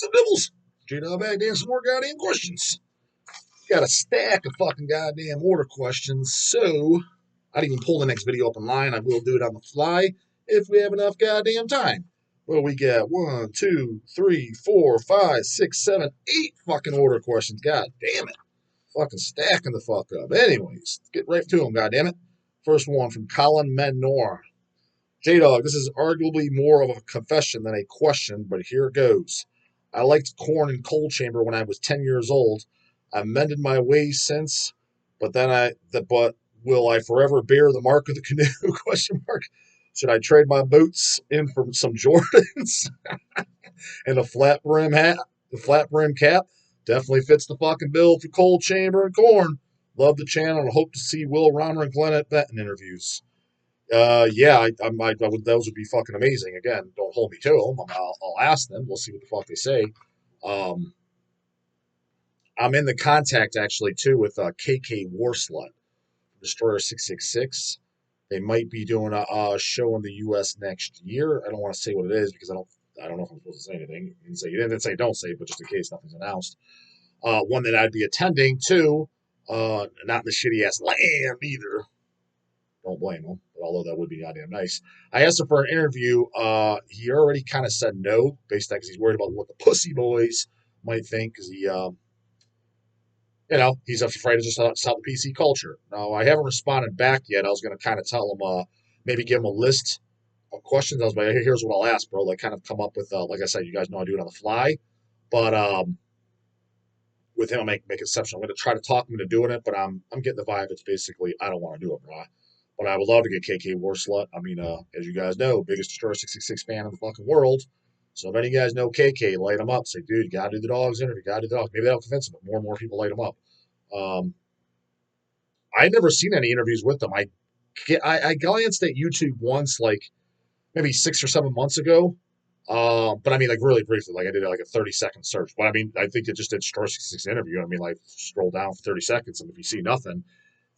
Some nibbles. J-Dog back there, some more goddamn questions. Got a stack of fucking goddamn order questions, so I didn't even pull the next video up online. I will do it on the fly if we have enough goddamn time. Well, we got 1, 2, 3, 4, 5, 6, 7, 8 fucking order questions. God damn it. Fucking stacking the fuck up. Anyways, let's get right to them, goddamn it. First one from Colin Menor. J-Dog, this is arguably more of a confession than a question, but here it goes. I liked Korn and Cold Chamber when I was 10 years old. I've mended my ways since, but will I forever bear the mark of the canoe? Question mark. Should I trade my boots in for some Jordans and a flat brim hat? The flat brim cap definitely fits the fucking bill for Cold Chamber and Korn. Love the channel and hope to see Will Ronner and Glenn at Benton interviews. Yeah, those would be fucking amazing. Again, don't hold me to them. I'll ask them. We'll see what the fuck they say. I'm in the contact actually too with KK Warslut, Destroyer 666. They might be doing a show in the U.S. next year. I don't want to say what it is because I don't know if I'm supposed to say anything. You didn't say don't say, but just in case nothing's announced. One that I'd be attending too. Not in the shitty ass land either. Don't blame him, but although that would be goddamn nice. I asked him for an interview. He already kind of said no, based on because he's worried about what the pussy boys might think, because he's afraid of just how the PC culture. Now, I haven't responded back yet. I was going to kind of tell him, maybe give him a list of questions. I was like, here's what I'll ask, bro. Like, kind of come up with, like I said, you guys know I do it on the fly, but with him, I'll make exception. I'm going to try to talk him into doing it, but I'm getting the vibe. It's basically I don't want to do it, bro. But I would love to get KK Warslut. I mean, as you guys know, biggest Destroyer 666 fan in the fucking world. So if any of you guys know KK, light him up. Say, dude, you got to do the Dogs interview. Got to do the Dogs. Maybe that'll convince him, but more and more people light him up. I'd never seen any interviews with them. I glanced at YouTube once, like maybe 6 or 7 months ago. But I mean, like really briefly, like I did like a 30-second search. But I mean, I think it just did Destroyer 666 interview. I mean, like scroll down for 30 seconds, and if you see nothing,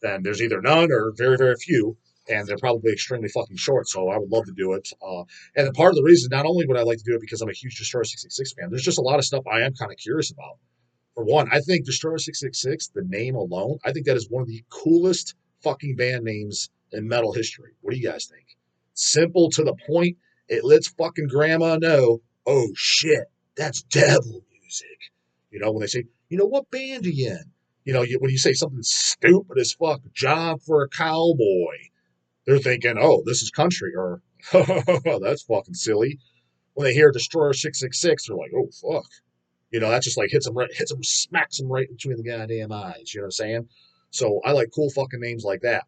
then there's either none or very, very few, and they're probably extremely fucking short, so I would love to do it. And part of the reason, not only would I like to do it because I'm a huge Destroyer 666 fan, there's just a lot of stuff I am kind of curious about. For one, I think Destroyer 666, the name alone, I think that is one of the coolest fucking band names in metal history. What do you guys think? Simple to the point. It lets fucking grandma know, oh shit, that's devil music. When they say, what band are you in? When you say something stupid as fuck, job for a cowboy, they're thinking, oh, this is country, or that's fucking silly. When they hear Destroyer 666, they're like, oh, fuck. That just like hits them, smacks them right between the goddamn eyes. You know what I'm saying? So I like cool fucking names like that.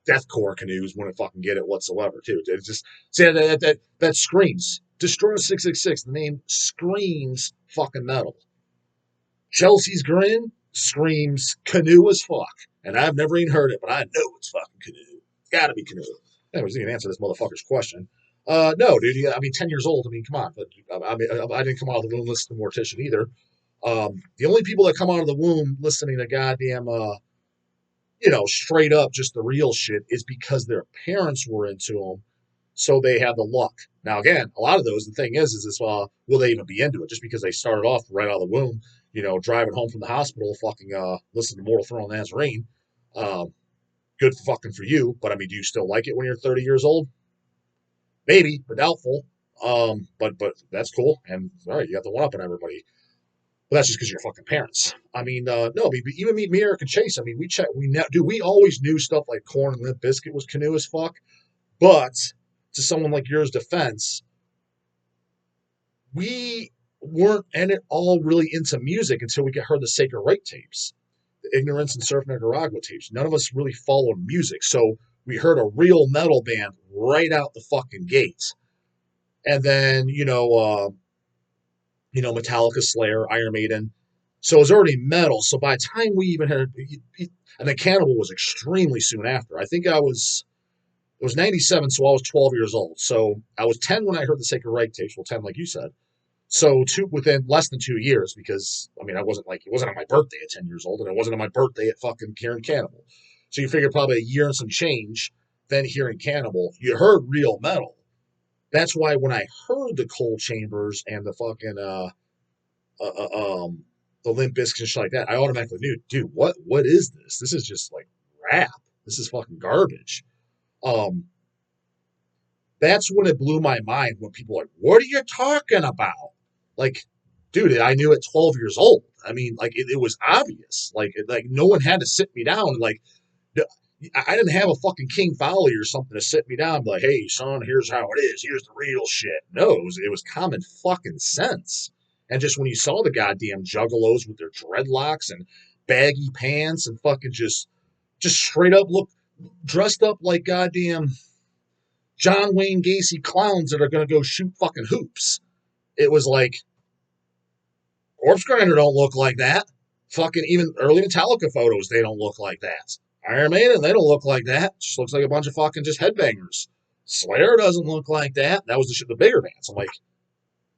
Deathcore canoes wouldn't fucking get it whatsoever, too. It's just, see, that screams. Destroyer 666, the name screams fucking metal. Chelsea's Grin screams canoe as fuck. And I've never even heard it, but I know it's fucking canoe. Gotta be canoe. Anyways, you can answer this motherfucker's question. No, dude. I mean, 10 years old. I mean, come on. But I didn't come out of the womb listening to Mortician either. The only people that come out of the womb listening to goddamn, straight up just the real shit is because their parents were into them, so they had the luck. Now, again, a lot of those, the thing is will they even be into it just because they started off right out of the womb, driving home from the hospital, fucking listening to Mortal Throne Nazarene. Good fucking for you, but I mean, do you still like it when you're 30 years old? Maybe, but doubtful. But that's cool, and all right, you got the one up on everybody. But that's just because you're fucking parents. I mean, no, even me, Eric, and Chase. I mean, we always knew stuff like Korn and Limp Bizkit was canoe as fuck. But to someone like yours defense, we weren't at all really into music until we heard the Sacred Right tapes, the Ignorance and Surf Nicaragua tapes. None of us really followed music, so we heard a real metal band right out the fucking gates. And then, Metallica, Slayer, Iron Maiden. So it was already metal. So by the time we even had, and then Cannibal was extremely soon after. I think it was 97, so I was 12 years old. So I was 10 when I heard the Sacred Right tapes. Well, 10, like you said. So within less than 2 years, because, I mean, it wasn't on my birthday at 10 years old, and it wasn't on my birthday at fucking hearing Cannibal. So you figure probably a year and some change, then hearing Cannibal. You heard real metal. That's why when I heard the Cold Chambers and the fucking the Limp Bizkit and shit like that, I automatically knew, dude, what is this? This is just like rap. This is fucking garbage. Um, that's when it blew my mind when people were like, what are you talking about? Like, dude, I knew at 12 years old. I mean, like it was obvious. Like no one had to sit me down. Like I didn't have a fucking King Fowley or something to sit me down and be like, hey, son, here's how it is. Here's the real shit. No, it was common fucking sense. And just when you saw the goddamn juggalos with their dreadlocks and baggy pants and fucking just straight up look dressed up like goddamn John Wayne Gacy clowns that are going to go shoot fucking hoops. It was like, Corpsegrinder don't look like that. Fucking even early Metallica photos, they don't look like that. Iron Maiden, they don't look like that. Just looks like a bunch of fucking just headbangers. Slayer doesn't look like that. That was the bigger bands. I'm like,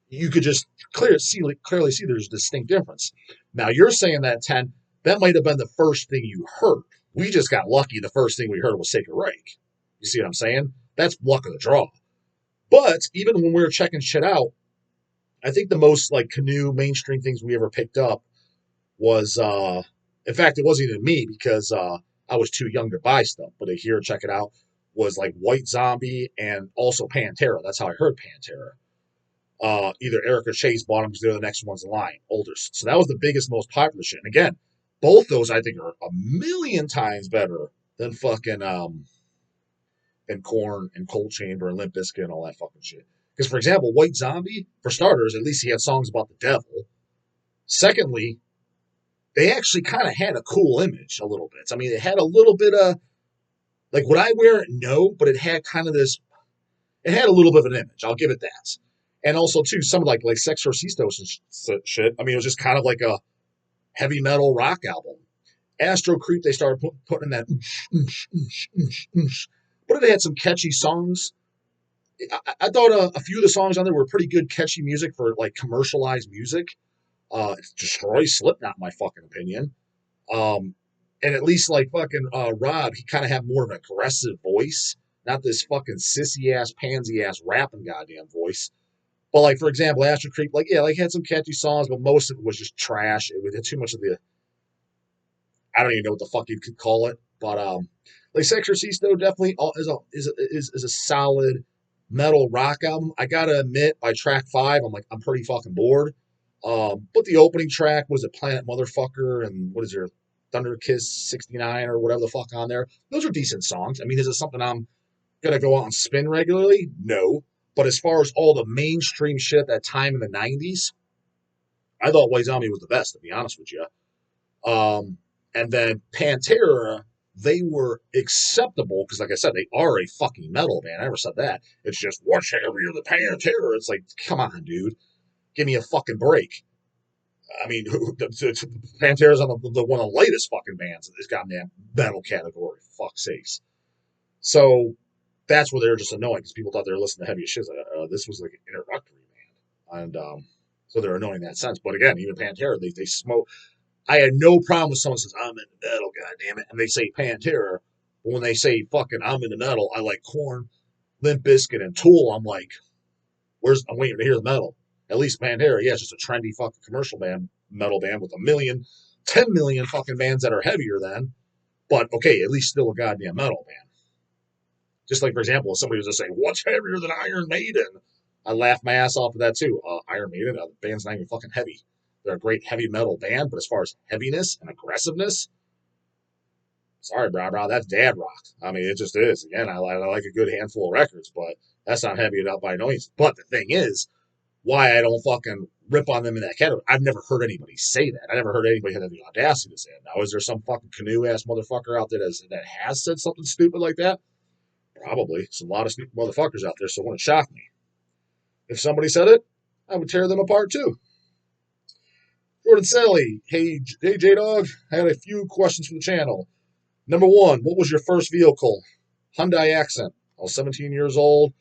you could just clearly see there's a distinct difference. Now you're saying that 10, that might have been the first thing you heard. We just got lucky. The first thing we heard was Sacred Reich. You see what I'm saying? That's luck of the draw. But even when we were checking shit out, I think the most like canoe mainstream things we ever picked up was in fact it wasn't even me because I was too young to buy stuff, but here check it out was like White Zombie and also Pantera. That's how I heard Pantera. Either Eric or Chase bought them because they're the next ones in line, older. So that was the biggest, most popular shit. And again, both those I think are a million times better than fucking and Korn and Cold Chamber and Limp Bizkit and all that fucking shit. Because, for example, White Zombie, for starters, at least he had songs about the devil. Secondly, they actually kind of had a cool image a little bit. I mean, it had a little bit of, like, would I wear it? No, but it had kind of this, it had a little bit of an image. I'll give it that. And also, too, some like Sex Orcistos and shit. I mean, it was just kind of like a heavy metal rock album. Astro Creep, they started putting in that, but it had some catchy songs. I thought a few of the songs on there were pretty good, catchy music for like commercialized music. It destroys Slipknot, in my fucking opinion. And at least like fucking Rob, he kind of had more of an aggressive voice, not this fucking sissy ass, pansy ass rapping goddamn voice. But like for example, Astro Creep, like yeah, like had some catchy songs, but most of it was just trash. It had too much of the, I don't even know what the fuck you could call it, but like Sex Orcisto definitely is a solid metal rock album. I gotta admit, by track 5, I'm pretty fucking bored. But the opening track was a Planet Motherfucker and what is there, Thunder Kiss 69 or whatever the fuck on there. Those are decent songs. I mean, is it something I'm gonna go out and spin regularly? No. But as far as all the mainstream shit at that time in the 90s, I thought White Zombie was the best, to be honest with you. And then Pantera, they were acceptable because, like I said, they are a fucking metal band. I never said that. It's just, what's heavier than Pantera? It's like, come on, dude. Give me a fucking break. I mean, Pantera's on the one of the latest fucking bands in this goddamn metal category. For fuck's sakes. So that's where they were just annoying because people thought they were listening to heavy shit. This was like an introductory band. And so they're annoying in that sense. But again, even Pantera, they smoke. I had no problem with someone says, I'm into metal, goddammit, and they say Pantera. But when they say fucking I'm into metal, I like Korn, Limp Bizkit, and Tool, I'm like, I'm waiting to hear the metal. At least Pantera, yeah, it's just a trendy fucking commercial band, metal band with 10 million fucking bands that are heavier than. But okay, at least still a goddamn metal band. Just like, for example, if somebody was just saying, what's heavier than Iron Maiden? I laugh my ass off at that too. Iron Maiden, the band's not even fucking heavy. They're a great heavy metal band, but as far as heaviness and aggressiveness, sorry, bro, that's dad rock. I mean, it just is. Again, I like a good handful of records, but that's not heavy enough by no means. But the thing is, why I don't fucking rip on them in that category, I've never heard anybody say that. I never heard anybody have the audacity to say it. Now, is there some fucking canoe-ass motherfucker out there that has said something stupid like that? Probably. There's a lot of stupid motherfuckers out there, so it wouldn't shock me. If somebody said it, I would tear them apart too. Jordan Sally, hey J-Dawg, I had a few questions for the channel. Number 1, what was your first vehicle? Hyundai Accent. I was 17 years old,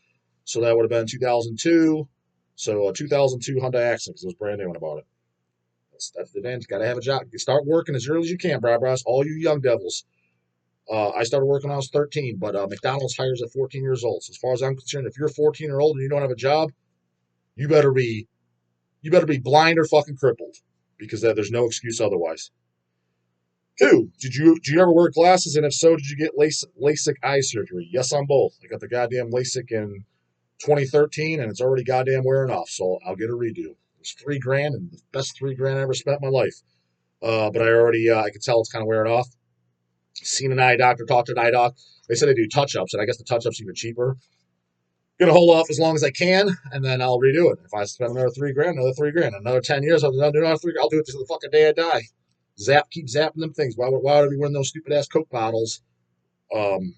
so that would have been 2002. So a 2002 Hyundai Accent because it was brand new when I bought it. That's the advantage. Got to have a job. You start working as early as you can, bros. All you young devils. I started working when I was 13, but McDonald's hires at 14 years old. So as far as I'm concerned, if you're 14 or old and you don't have a job, you better be blind or fucking crippled, because there's no excuse otherwise. Two, did you ever wear glasses? And if so, did you get LASIK eye surgery? Yes, on both. I got the goddamn LASIK in 2013, and it's already goddamn wearing off. So I'll get a redo. It's $3,000, and the best $3,000 I ever spent in my life. But I already I could tell it's kind of wearing off. Seen an eye doctor, talked to an eye doc. They said they do touch-ups, and I guess the touch-ups are even cheaper. Gonna hold off as long as I can, and then I'll redo it. If I spend another $3,000, another $3,000, another 10 years, I'll do another $3,000. I'll do it to the fucking day I die. Keep zapping them things. Why would I be wearing those stupid ass Coke bottles? When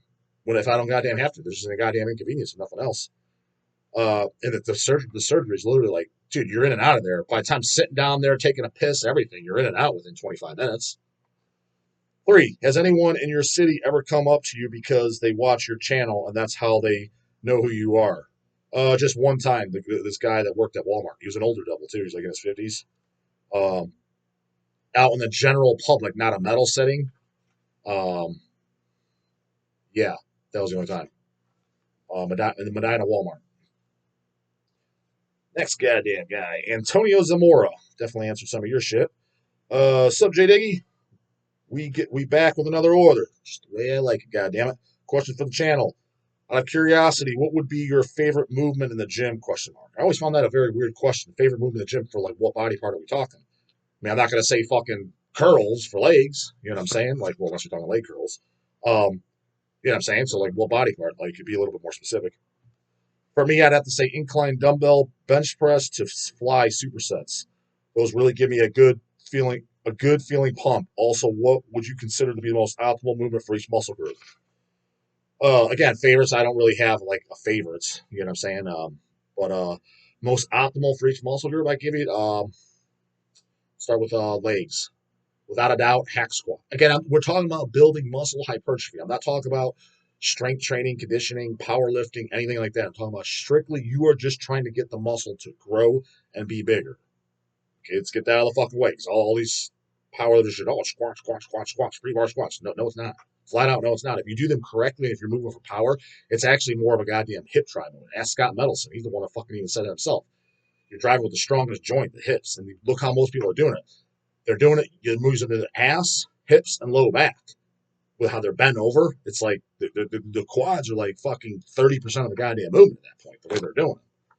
if I don't goddamn have to, there's just a goddamn inconvenience and nothing else. And the surgery is literally like, dude, you're in and out of there. By the time sitting down there, taking a piss, everything, you're in and out within 25 minutes. 3, has anyone in your city ever come up to you because they watch your channel and that's how they know who you are? Just one time, this guy that worked at Walmart. He was an older devil too. He's like in his 50s. Um, Out in the general public, not a metal setting. Um, yeah, that was the only time. In the Medina Walmart. Next goddamn guy, Antonio Zamora. Definitely answered some of your shit. Sub J Diggy, we back with another order. Just the way I like it, goddammit. Question for the channel. Out of curiosity, what would be your favorite movement in the gym? Question mark. I always found that a very weird question. Favorite movement in the gym for like what body part are we talking? I mean, I'm not gonna say fucking curls for legs. You know what I'm saying? Like, well, unless you're talking leg curls. You know what I'm saying? So like, what body part? Like, you could be a little bit more specific. For me, I'd have to say incline dumbbell bench press to fly supersets. Those really give me a good feeling pump. Also, what would you consider to be the most optimal movement for each muscle group? Again, favorites. I don't really have like a favorites. You know what I'm saying? But most optimal for each muscle group, I give it. Start with legs, without a doubt. Hack squat. Again, we're talking about building muscle hypertrophy. I'm not talking about strength training, conditioning, powerlifting, anything like that. I'm talking about strictly you are just trying to get the muscle to grow and be bigger. Okay, let's get that out of the fucking way. Because all these powerlifters should, squats, free bar squats. No, it's not. Flat out, no, it's not. If you do them correctly, and if you're moving for power, it's actually more of a goddamn hip drive movement. Ask Scott Medelson. He's the one that fucking even said it himself. You're driving with the strongest joint, the hips. And look how most people are doing it. They're doing it, you're moving into the ass, hips, and low back. With how they're bent over, it's like the quads are like fucking 30% of the goddamn movement at that point, the way they're doing it.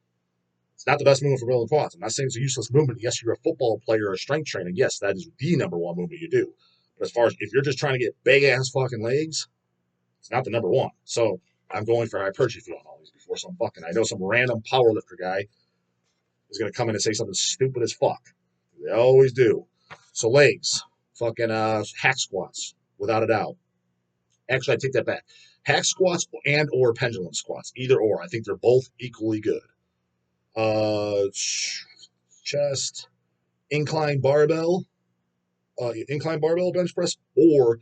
It's not the best movement for building quads. I'm not saying it's a useless movement. Yes, you're a football player or strength training. Yes, that is the number one movement you do. But as far as if you're just trying to get big ass fucking legs, it's not the number one. So I'm going for hypertrophy on all these before I know some random powerlifter guy is going to come in and say something stupid as fuck. They always do. So legs, fucking hack squats, without a doubt. Actually, I take that back. Hack squats and or pendulum squats, either or. I think they're both equally good. Chest, incline barbell bench press, or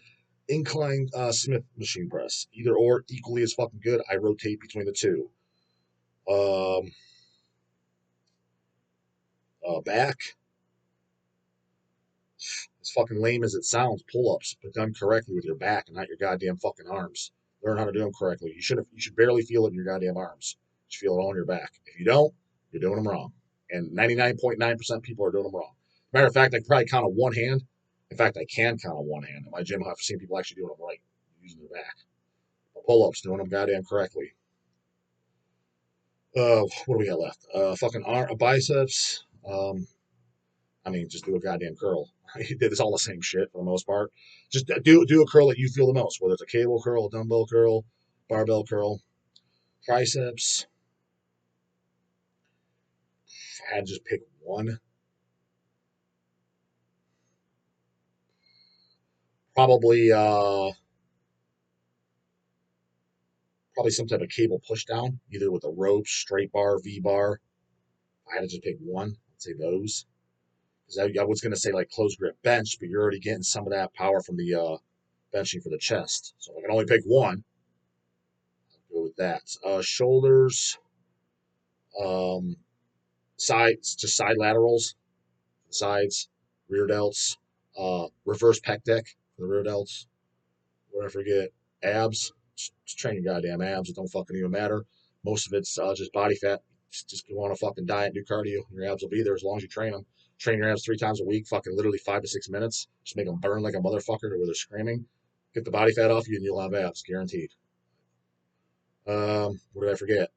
incline Smith machine press. Either or, equally as fucking good. I rotate between the two. Back, as fucking lame as it sounds, pull-ups, but done correctly with your back and not your goddamn fucking arms. Learn how to do them correctly. You should barely feel it in your goddamn arms. You should feel it all in your back. If you don't, you're doing them wrong. And 99.9% people are doing them wrong. Matter of fact, I can probably count on one hand. In fact, I can count on one hand. In my gym, I've seen people actually doing them right, using their back. Pull-ups, doing them goddamn correctly. What do we got left? Fucking biceps. I mean, just do a goddamn curl. It's all the same shit for the most part. Just do a curl that you feel the most, whether it's a cable curl, a dumbbell curl, barbell curl, triceps. If I had to just pick one, probably probably some type of cable push down, either with a rope, straight bar, V bar. If I had to just pick one, I'd say those. Because I was going to say like close grip bench, but you're already getting some of that power from the benching for the chest. So if I can only pick one, I'll go with that. Shoulders, um, sides, just side laterals, sides, rear delts, reverse pec deck for the rear delts. What did I forget? Abs. Just train your goddamn abs. It don't fucking even matter. Most of it's just body fat. Just go on a fucking diet, do cardio. Your abs will be there as long as you train them. Train your abs 3 times a week, fucking literally 5 to 6 minutes. Just make them burn like a motherfucker to where they're screaming. Get the body fat off you, and you'll have abs, guaranteed. What did I forget?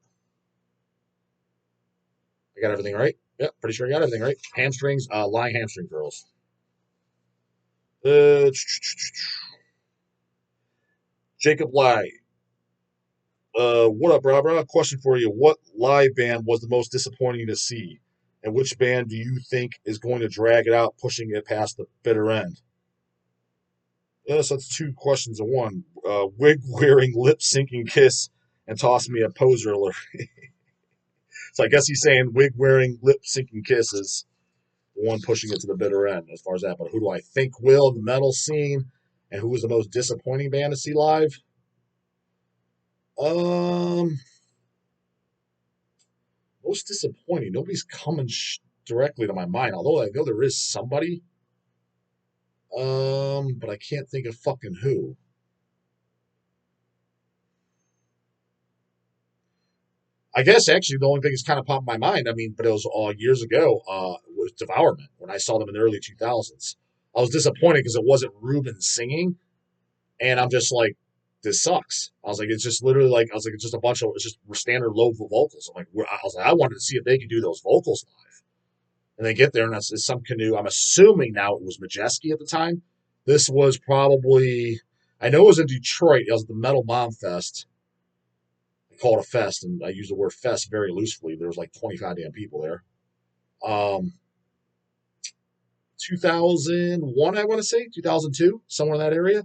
I got everything right. Yep, pretty sure I got everything right. Hamstrings, lying hamstring curls. Uh, Jacob Lai. What up, Barbara? Question for you. What live band was the most disappointing to see? And which band do you think is going to drag it out, pushing it past the bitter end? Yes, that's two questions in one. Wig wearing, lip syncing Kiss, and toss me a poser alert. So I guess he's saying wig wearing, lip syncing Kiss is the one pushing it to the bitter end as far as that. But who do I think will the metal scene, and who was the most disappointing band to see live? Um, Most disappointing. Nobody's coming directly to my mind. Although I know there is somebody. But I can't think of fucking who. I guess actually the only thing that's kind of popped in my mind, I mean, but it was years ago, was Devourment when I saw them in the early 2000s. I was disappointed because it wasn't Ruben singing, and I'm just like, this sucks. I was like, it's just literally like, I was like, it's just a bunch of, it's just standard low vocals. I'm like, I was like, I wanted to see if they could do those vocals live. And they get there, and it's some canoe. I'm assuming now it was Majeski at the time. This was probably, I know it was in Detroit. It was the Metal Bomb Fest. I call it a fest, and I use the word fest very loosely. There was like 25 damn people there. Um, 2001, I want to say, 2002, somewhere in that area.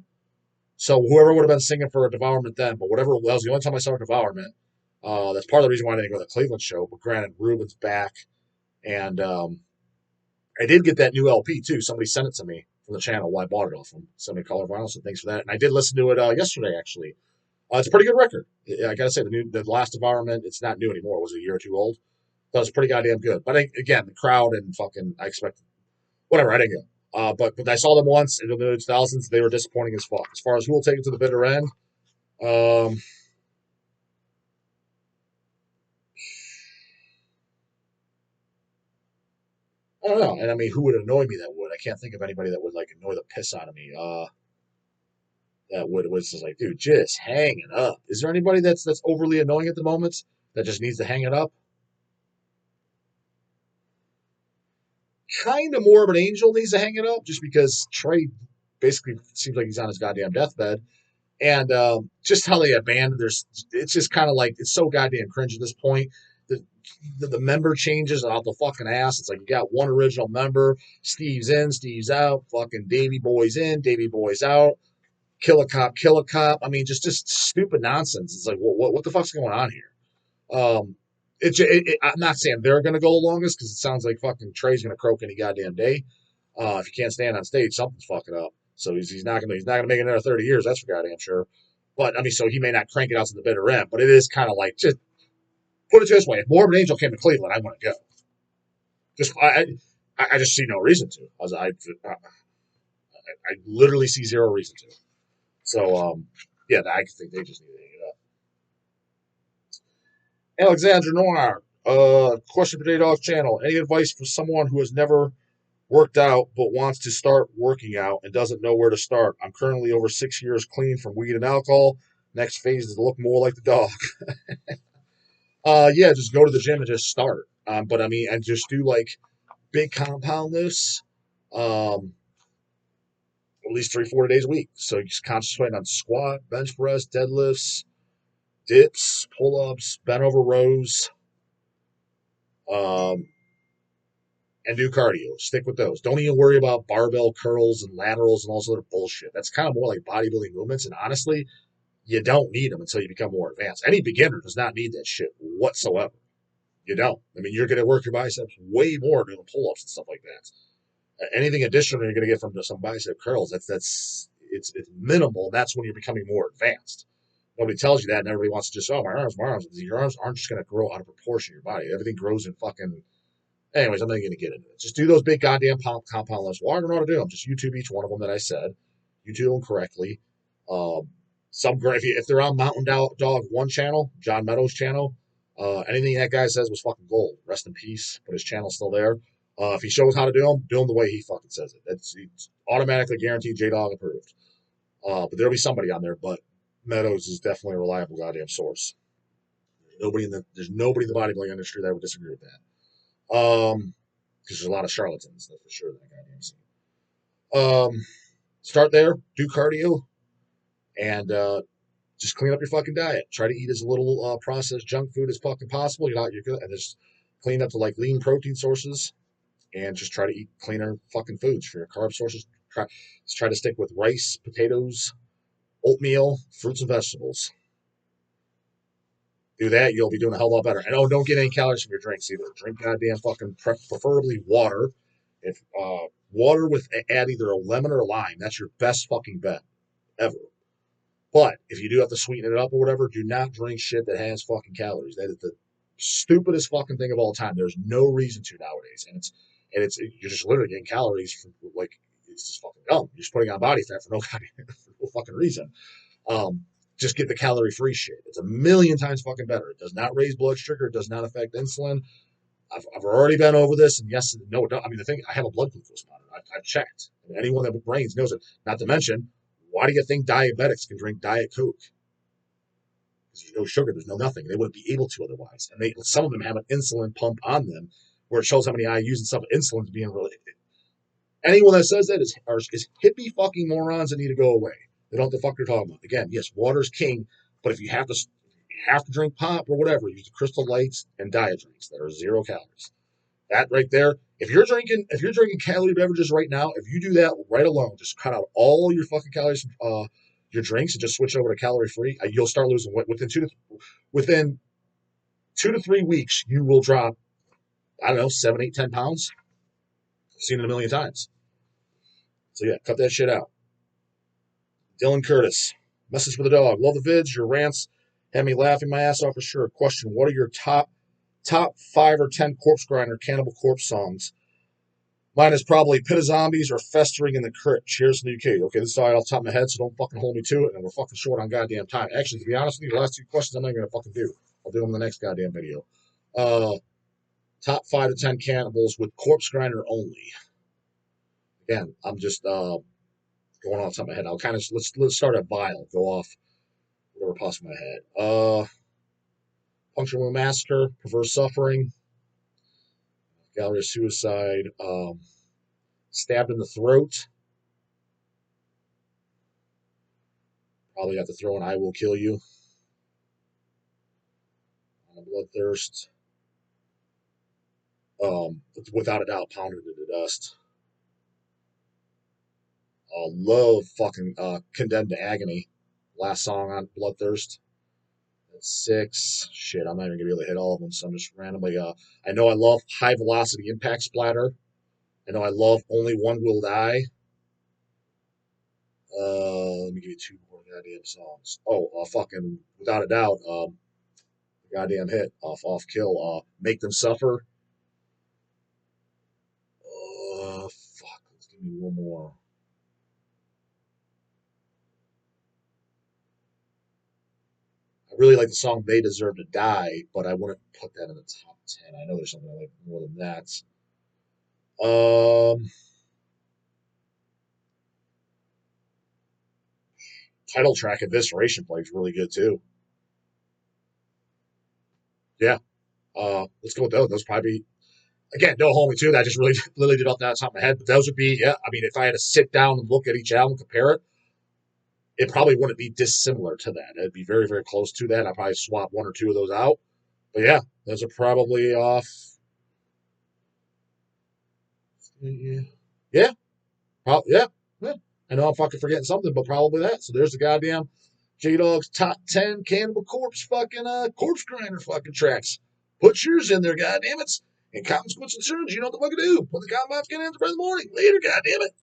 So whoever would have been singing for a Devourment then, but whatever it was, the only time I saw a Devourment, that's part of the reason why I didn't go to the Cleveland show. But granted, Ruben's back, and I did get that new LP too. Somebody sent it to me from the channel. Well, I bought it off them. Sent me color vinyl, so thanks for that. And I did listen to it yesterday, actually. It's a pretty good record. I gotta say, the last Devourment, it's not new anymore. It was a year or two old. That was pretty goddamn good. But again, the crowd and fucking, I expected whatever. I didn't go. But I saw them once in the mid 2000s. They were disappointing as fuck. As far as who will take it to the bitter end, um, I don't know. And I mean, who would annoy me that would? I can't think of anybody that would like annoy the piss out of me. That would was just like, dude, just hang it up. Is there anybody that's overly annoying at the moment that just needs to hang it up? Kind of more of an angel needs to hang it up, just because Trey basically seems like he's on his goddamn deathbed. And just how they abandoned it's just kind of like, it's so goddamn cringe at this point. The member changes out the fucking ass. It's like you got one original member, Steve's in, Steve's out, fucking Davy Boy's in, Davy Boy's out, kill a cop, kill a cop. I mean, just stupid nonsense. It's like, what the fuck's going on here? I'm not saying they're going to go the longest because it sounds like fucking Trey's going to croak any goddamn day. If you can't stand on stage, something's fucking up. So he's not gonna make it another 30 years. That's for goddamn sure. But I mean, so he may not crank it out to the bitter end. But it is kind of like, just put it this way: if Morbid Angel came to Cleveland, I want to go. Just I just see no reason to. I literally see zero reason to. So yeah, I think they just need to hang it up. Alexandra Noir. Question for Dawg's channel. Any advice for someone who has never worked out but wants to start working out and doesn't know where to start? I'm currently over 6 years clean from weed and alcohol. Next phase is to look more like the dog. Yeah, just go to the gym and just start. But I mean, and just do like big compound lifts, at least 3-4 days a week. So you just concentrate on squat, bench press, deadlifts, dips, pull ups, bent over rows, um, and do cardio. Stick with those. Don't even worry about barbell curls and laterals and all this other bullshit. That's kind of more like bodybuilding movements. And honestly, you don't need them until you become more advanced. Any beginner does not need that shit whatsoever. You don't. I mean, you're going to work your biceps way more doing pull-ups and stuff like that. Anything additional you're going to get from some bicep curls, it's minimal. That's when you're becoming more advanced. Nobody tells you that, and everybody wants to just, oh, my arms, my arms. Your arms aren't just going to grow out of proportion to your body. Everything grows in fucking. Anyways, I'm not going to get into it. Just do those big goddamn compound lifts. Well, I don't know how to do them. Just YouTube each one of them that I said. You do them correctly. Some great if they're on Mountain Dog one channel, John Meadows' channel. Anything that guy says was fucking gold. Rest in peace, but his channel's still there. If he shows how to do them the way he fucking says it. It's automatically guaranteed J Dog approved. But there'll be somebody on there. But Meadows is definitely a reliable goddamn source. There's nobody in the bodybuilding industry that would disagree with that. Because there's a lot of charlatans, that's for sure. That goddamn scene. Start there, do cardio, and just clean up your fucking diet. Try to eat as little processed junk food as fucking possible. You're good, and just clean up to like lean protein sources, and just try to eat cleaner fucking foods for your carb sources. Try to stick with rice, potatoes, oatmeal, fruits and vegetables. Do that, you'll be doing a hell of a lot better. And don't get any calories from your drinks either. Drink goddamn fucking preferably water. If water with add either a lemon or a lime, that's your best fucking bet ever. But if you do have to sweeten it up or whatever, do not drink shit that has fucking calories. That is the stupidest fucking thing of all time. There's no reason to nowadays, and you're just literally getting calories from like it's just fucking dumb. You're just putting on body fat for no fucking reason. Just get the calorie free shit. It's a million times fucking better. It does not raise blood sugar. It does not affect insulin. I've already been over this, and yes, no, I mean the thing. I have a blood glucose monitor. I've checked. And anyone that brains knows it. Not to mention, why do you think diabetics can drink Diet Coke? Because there's no sugar, there's no nothing. They wouldn't be able to otherwise. And some of them have an insulin pump on them where it shows how many IUs and stuff. Insulin's being related. Anyone that says that is hippie fucking morons that need to go away. They don't know what the fuck you're talking about. Again, yes, water's king, but if you have to drink pop or whatever, use the Crystal Lights and diet drinks that are 0 calories. That right there. If you're drinking calorie beverages right now, if you do that right alone, just cut out all your fucking calories from your drinks and just switch over to calorie free, you'll start losing weight within 2 to 3 weeks. You will drop, I don't know, 7, 8, 10 pounds. I've seen it a million times. So yeah, cut that shit out. Dylan Curtis, message for the dog. Love the vids. Your rants had me laughing my ass off for sure. Question: what are your top 5 or 10 Corpsegrinder Cannibal Corpse songs? Mine is probably Pit of Zombies or Festering in the Crypt. Cheers from the UK. Okay, this is all right off the top of my head, so don't fucking hold me to it, and we're fucking short on goddamn time. Actually, to be honest with you, the last 2 questions I'm not even going to fucking do. I'll do them in the next goddamn video. Top 5 to 10 cannibals with Corpsegrinder only. Again, I'm just going off the top of my head. I'll kind of let's start at Vile. Go off whatever pops in my head. Puncture Wound Massacre, Perverse Suffering, Gallery of Suicide, Stabbed in the Throat. Probably have to throw in I Will Kill You. Bloodthirst. Without a doubt, Pounded to the Dust. Love fucking Condemned to Agony. Last song on Bloodthirst. That's 6. Shit, I'm not even gonna be able to hit all of them, so I'm just randomly. I know I love High Velocity Impact Splatter. I know I love Only One Will Die. Let me give you 2 more goddamn songs. Fucking without a doubt, goddamn hit off Kill. Make Them Suffer. Fuck. Let's give me one more. I really like the song They Deserve to Die, but I wouldn't put that in the top 10. I know there's something I like more than that. Title track Evisceration plays really good too. Yeah. Let's go with those. Those probably again, no homie too. That just really literally did off the top of my head. But those would be, yeah. I mean, if I had to sit down and look at each album, compare it, it probably wouldn't be dissimilar to that. It'd be very, very close to that. I'd probably swap 1 or 2 of those out. But yeah, those are probably off. Yeah. Yeah. Yeah. I know I'm fucking forgetting something, but probably that. So there's the goddamn J Dog's top 10 Cannibal Corpse fucking Corpsegrinder fucking tracks. Put yours in there, goddammit. And comments, questions, concerns, you know what the fuck to do. Put the comments, get in the morning. Later, goddammit.